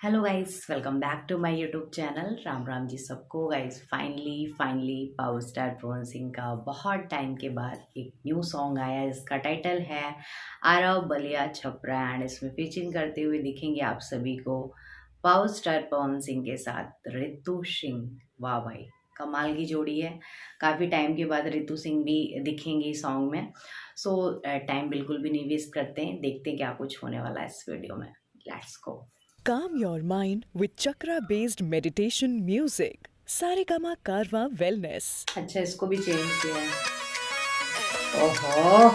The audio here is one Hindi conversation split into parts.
Hello guys, welcome back to my YouTube channel. Ram Ram ji सबको। Guys finally power star Pawan Singh का बहुत टाइम के बाद एक न्यू सॉन्ग आया। इसका टाइटल है आरव बलिया छपरा एंड इसमें फीचरिंग करते हुए दिखेंगे आप सभी को पावर स्टार पवन सिंह के साथ रितु सिंह। वाह भाई, कमाल की जोड़ी है। काफ़ी टाइम के बाद रितु सिंह भी दिखेंगी सॉन्ग में। सो टाइम बिल्कुल भी नहीं वेस्ट करते हैं, देखते हैं क्या कुछ होने वाला है इस वीडियो में। Let's go. Calm your mind with chakra based meditation music. Saregama Karwa Wellness. अच्छा, इसको भी चेंज किया है। ओहो,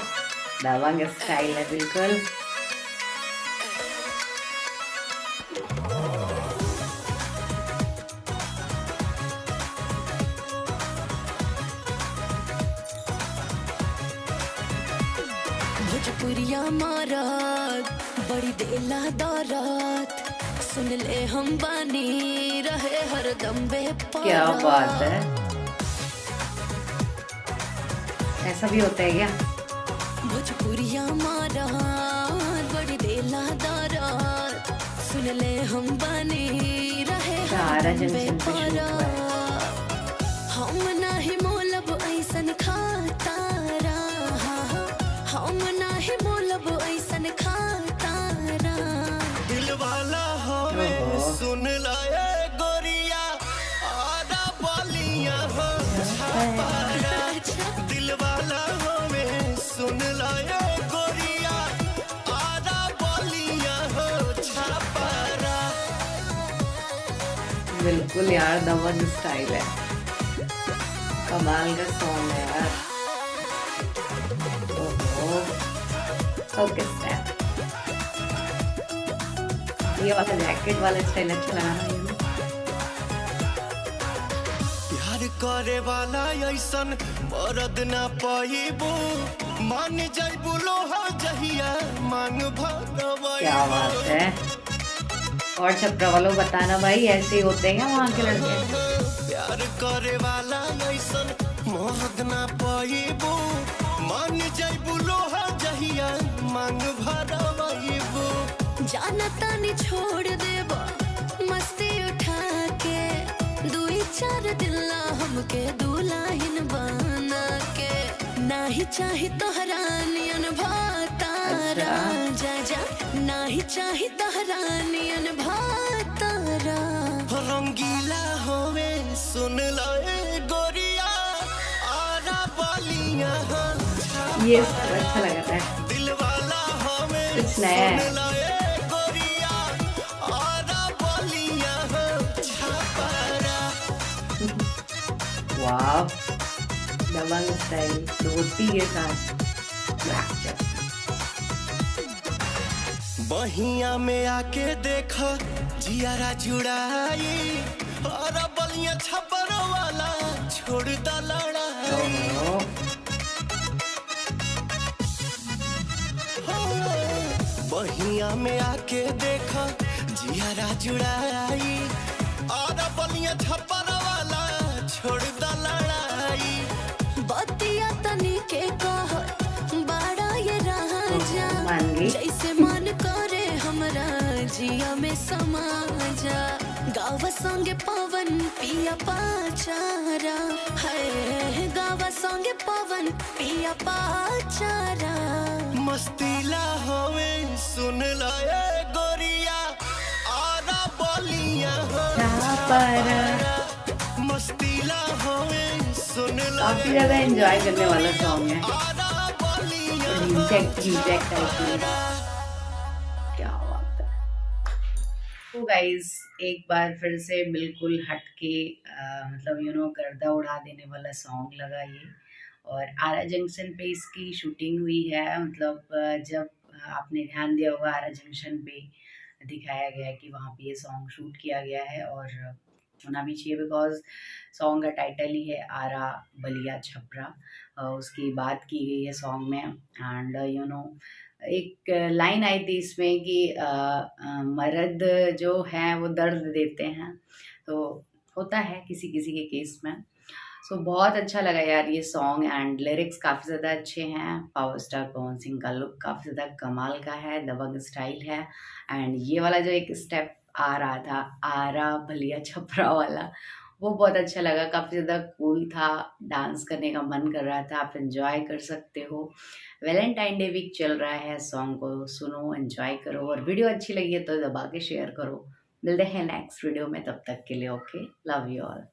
दबंग स्टाइल है बिल्कुल। भोजपुरिया मारत बड़ी देला दौरत सुन ले हम बानी रहे हरदम बेपरात। क्या बात है, ऐसा भी होता है क्या? भोजपुरिया मारत बड़ी देला दौरत सुन ले हम बानी रहे सारा हरदम जंक्शन पे शूट हुआ है। बेपरात। हम नाही मोलब ऐसन खातारा, हम नाही मोलब ऐसन खातारा। दिलवाला हवे ओहो। सुन लाए गोरिया आधा बालियां हो छापारा। दिलवाला हवे सुन लाए गोरिया आधा बालियां हो छापारा। बिल्कुल यार, दबंग स्टाइल है, कमाल का सॉन्ग है यार। ओहो, ओके स्टेप। ये वाला जैकेट वाला स्टाइल अच्छा लगा ना मुझे। प्यार करे वाला ऐसन मरद ना पाइबू, मान जाइबू लोहा जहिया मांग भरवाइबू। क्या बात है। और छपरा वालों बताना भाई, ऐसे ही होते हैं क्या वहाँ के लड़के? प्यार करे वाला ऐसन मरद ना पाइबू, मान जाइबू लोहा जहिया मांग भरवाइबू। जाना तानी छोड़ देबा मस्ती उठा के, दुई चार दिल्ला हमके दुल्हन बना के। नाही चाही तोहरा नियन भातारा, जा जा नाही चाही तोहरा नियन भातारा। रंगीला होवे सुन लाए गोरिया आरा बालियां हो ये अच्छा लगा था, दिलवाला होवे कुछ नया है। सुन लाए गोरिया आरा बालियां हो छापारा। वाह, दबंग स्टाइल, धोती के साथ ब्लैक चेस्ट। बहिया में आके देखा जियारा जुड़ाई और बलिया छपर वाला छोड़ दा लड़ाई। ओहो, बहिया में आके देखा जियारा जुड़ाई और बलिया छपर वाला छोड़ दा लड़ाई। बतिया तनी के कह बाड़ा ये राजा, मान गई। जैसे मन करे हमरा जिया में समाजा। गावा संगे पवन पिया पाचारा, है गावा संगे पवन पिया पाचारा। मस्तीला होवे सुन लाए गोरिया आरा बलिया हो छापारा। मस्तीला होवे सुन काफी लाए ज्यादा एंजॉय करने वाला सॉन्ग है। आरा बलिया रिजेक्ट टाइप में। क्या बात है। तो गाइस, एक बार फिर से बिल्कुल हटके मतलब गर्दा उड़ा देने वाला सॉन्ग लगा ये। और आरा जंक्शन पे इसकी शूटिंग हुई है। मतलब जब आपने ध्यान दिया होगा, आरा जंक्शन पे दिखाया गया है कि वहाँ पे ये सॉन्ग शूट किया गया है। और होना भी चाहिए, बिकॉज सॉन्ग का टाइटल ही है आरा बलिया छपरा। उसकी बात की गई है सॉन्ग में। एंड एक लाइन आई थी इसमें कि मर्द जो है वो दर्द देते हैं, तो होता है किसी किसी के केस में। सो बहुत अच्छा लगा यार ये सॉन्ग। एंड लिरिक्स काफ़ी ज़्यादा अच्छे हैं। पावर स्टार पवन सिंह का लुक काफ़ी ज़्यादा कमाल का है, दबंग स्टाइल है। एंड ये वाला जो एक स्टेप आ रहा था, आरा भलिया छपरा वाला, वो बहुत अच्छा लगा, काफ़ी ज़्यादा कूल था, डांस करने का मन कर रहा था। आप एंजॉय कर सकते हो, वैलेंटाइन डे वीक चल रहा है, सॉन्ग को सुनो, एंजॉय करो, और वीडियो अच्छी लगी है तो दबा के शेयर करो। मिलते हैं नेक्स्ट वीडियो में, तब तक के लिए ओके, लव यू ऑल।